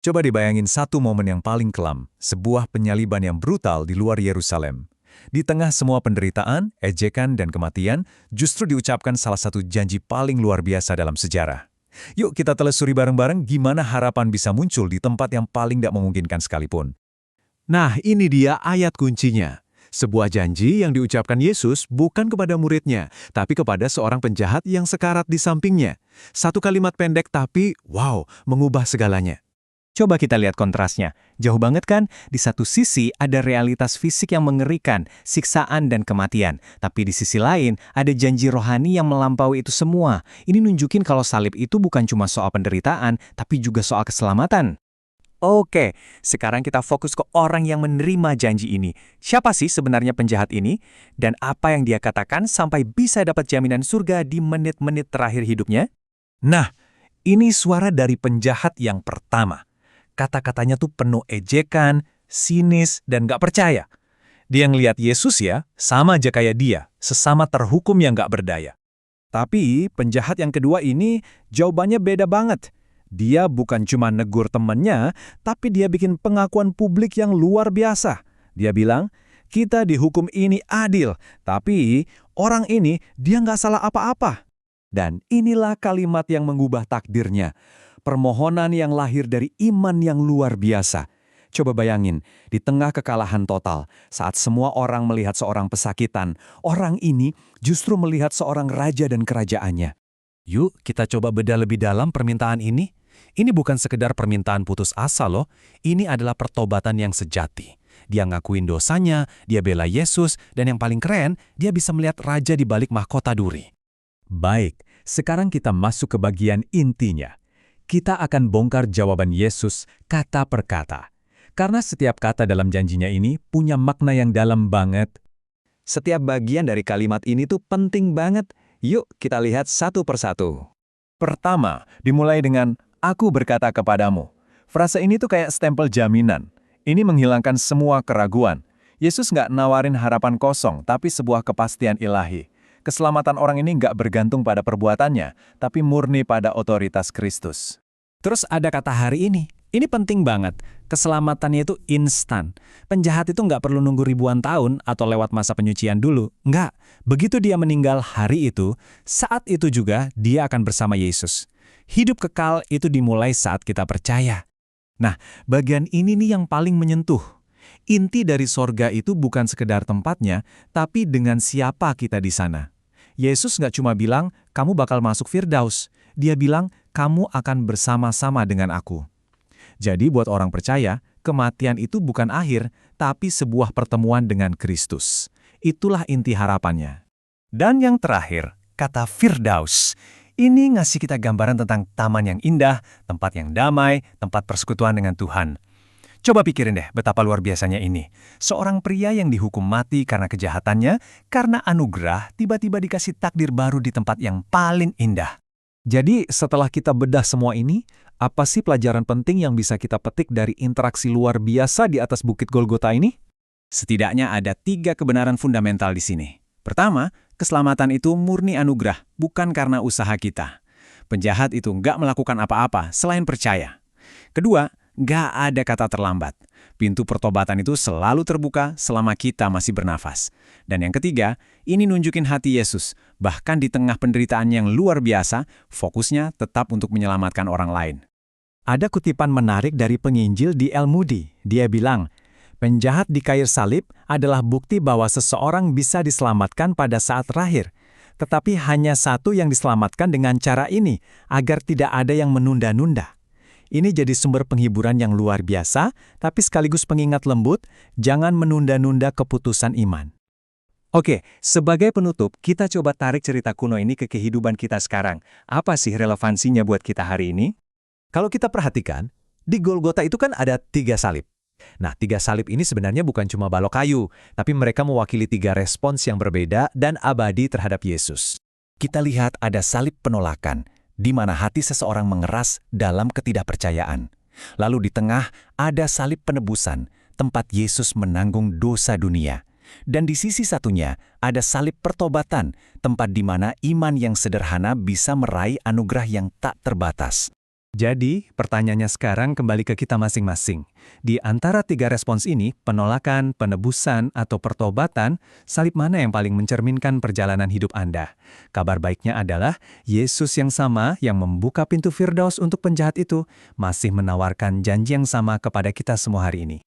Coba dibayangin satu momen yang paling kelam, sebuah penyaliban yang brutal di luar Yerusalem. Di tengah semua penderitaan, ejekan, dan kematian, justru diucapkan salah satu janji paling luar biasa dalam sejarah. Yuk kita telusuri bareng-bareng gimana harapan bisa muncul di tempat yang paling tidak memungkinkan sekalipun. Nah, ini dia ayat kuncinya. Sebuah janji yang diucapkan Yesus bukan kepada muridnya, tapi kepada seorang penjahat yang sekarat di sampingnya. Satu kalimat pendek tapi, wow, mengubah segalanya. Coba kita lihat kontrasnya. Jauh banget kan? Di satu sisi ada realitas fisik yang mengerikan, siksaan dan kematian. Tapi di sisi lain ada janji rohani yang melampaui itu semua. Ini nunjukin kalau salib itu bukan cuma soal penderitaan, tapi juga soal keselamatan. Oke, sekarang kita fokus ke orang yang menerima janji ini. Siapa sih sebenarnya penjahat ini? Dan apa yang dia katakan sampai bisa dapat jaminan surga di menit-menit terakhir hidupnya? Nah, ini suara dari penjahat yang pertama. Kata-katanya tuh penuh ejekan, sinis, dan gak percaya. Dia ngelihat Yesus ya, sama aja kayak dia, sesama terhukum yang gak berdaya. Tapi penjahat yang kedua ini jawabannya beda banget. Dia bukan cuma negur temannya, tapi dia bikin pengakuan publik yang luar biasa. Dia bilang, kita dihukum ini adil, tapi orang ini dia nggak salah apa-apa. Dan inilah kalimat yang mengubah takdirnya. Permohonan yang lahir dari iman yang luar biasa. Coba bayangin, di tengah kekalahan total, saat semua orang melihat seorang pesakitan, orang ini justru melihat seorang raja dan kerajaannya. Yuk, kita coba bedah lebih dalam permintaan ini. Ini bukan sekedar permintaan putus asa loh, ini adalah pertobatan yang sejati. Dia ngakuin dosanya, dia bela Yesus, dan yang paling keren, dia bisa melihat raja di balik mahkota duri. Baik, sekarang kita masuk ke bagian intinya. Kita akan bongkar jawaban Yesus kata per kata. Karena setiap kata dalam janjinya ini punya makna yang dalam banget. Setiap bagian dari kalimat ini tuh penting banget. Yuk kita lihat satu persatu. Pertama, dimulai dengan "Aku berkata kepadamu". Frase ini tuh kayak stempel jaminan. Ini menghilangkan semua keraguan. Yesus nggak nawarin harapan kosong, tapi sebuah kepastian ilahi. Keselamatan orang ini nggak bergantung pada perbuatannya, tapi murni pada otoritas Kristus. Terus ada kata hari ini. Ini penting banget. Keselamatannya itu instan. Penjahat itu nggak perlu nunggu ribuan tahun atau lewat masa penyucian dulu. Nggak. Begitu dia meninggal hari itu, saat itu juga dia akan bersama Yesus. Hidup kekal itu dimulai saat kita percaya. Nah, bagian ini nih yang paling menyentuh. Inti dari sorga itu bukan sekedar tempatnya, tapi dengan siapa kita di sana. Yesus nggak cuma bilang, kamu bakal masuk Firdaus. Dia bilang, kamu akan bersama-sama dengan aku. Jadi buat orang percaya, kematian itu bukan akhir, tapi sebuah pertemuan dengan Kristus. Itulah inti harapannya. Dan yang terakhir, kata Firdaus. Ini ngasih kita gambaran tentang taman yang indah, tempat yang damai, tempat persekutuan dengan Tuhan. Coba pikirin deh betapa luar biasanya ini. Seorang pria yang dihukum mati karena kejahatannya, karena anugerah tiba-tiba dikasih takdir baru di tempat yang paling indah. Jadi setelah kita bedah semua ini, apa sih pelajaran penting yang bisa kita petik dari interaksi luar biasa di atas Bukit Golgota ini? Setidaknya ada 3 kebenaran fundamental di sini. Pertama, keselamatan itu murni anugerah, bukan karena usaha kita. Penjahat itu nggak melakukan apa-apa selain percaya. Kedua, nggak ada kata terlambat. Pintu pertobatan itu selalu terbuka selama kita masih bernafas. Dan yang ketiga, ini nunjukin hati Yesus. Bahkan di tengah penderitaan yang luar biasa, fokusnya tetap untuk menyelamatkan orang lain. Ada kutipan menarik dari penginjil di El Moody. Dia bilang, penjahat di kayu salib adalah bukti bahwa seseorang bisa diselamatkan pada saat terakhir. Tetapi hanya satu yang diselamatkan dengan cara ini, agar tidak ada yang menunda-nunda. Ini jadi sumber penghiburan yang luar biasa, tapi sekaligus pengingat lembut, jangan menunda-nunda keputusan iman. Oke, sebagai penutup, kita coba tarik cerita kuno ini ke kehidupan kita sekarang. Apa sih relevansinya buat kita hari ini? Kalau kita perhatikan, di Golgota itu kan ada 3 salib. Nah, 3 salib ini sebenarnya bukan cuma balok kayu, tapi mereka mewakili 3 respons yang berbeda dan abadi terhadap Yesus. Kita lihat ada salib penolakan, di mana hati seseorang mengeras dalam ketidakpercayaan. Lalu di tengah ada salib penebusan, tempat Yesus menanggung dosa dunia. Dan di sisi satunya ada salib pertobatan, tempat di mana iman yang sederhana bisa meraih anugerah yang tak terbatas. Jadi, pertanyaannya sekarang kembali ke kita masing-masing. Di antara 3 respons ini, penolakan, penebusan, atau pertobatan, salib mana yang paling mencerminkan perjalanan hidup Anda? Kabar baiknya adalah, Yesus yang sama yang membuka pintu Firdaus untuk penjahat itu, masih menawarkan janji yang sama kepada kita semua hari ini.